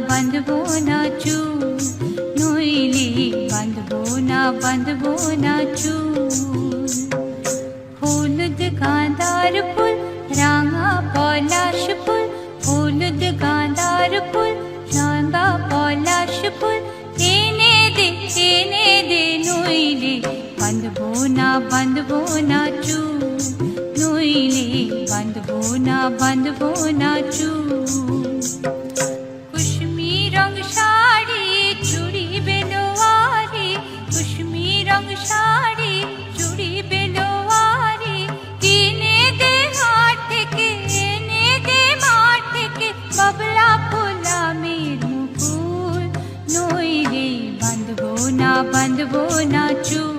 বাঁধবো না চুল, নইলে বাঁধবো না চুল। হলুদ গাঁদার ফুল, রাঙা পলাশ ফুল, হলুদ গাঁদার ফুল, রাঙা পলাশ ফুল, এনে দে নইলে বাঁধবো না চুল, নইলে বাঁধবো না চুল। কুসুমি রং শাড়ি চুড়ি বেলোয়ারি, কুসুমি রং শাড়ি চুড়ি বেলোয়ারি, কিনে দে হাট থেকে, এনে দে মাঠ থেকে, বাবলা ফুলামের মুকুল, নইলে বাঁধবো না চুল।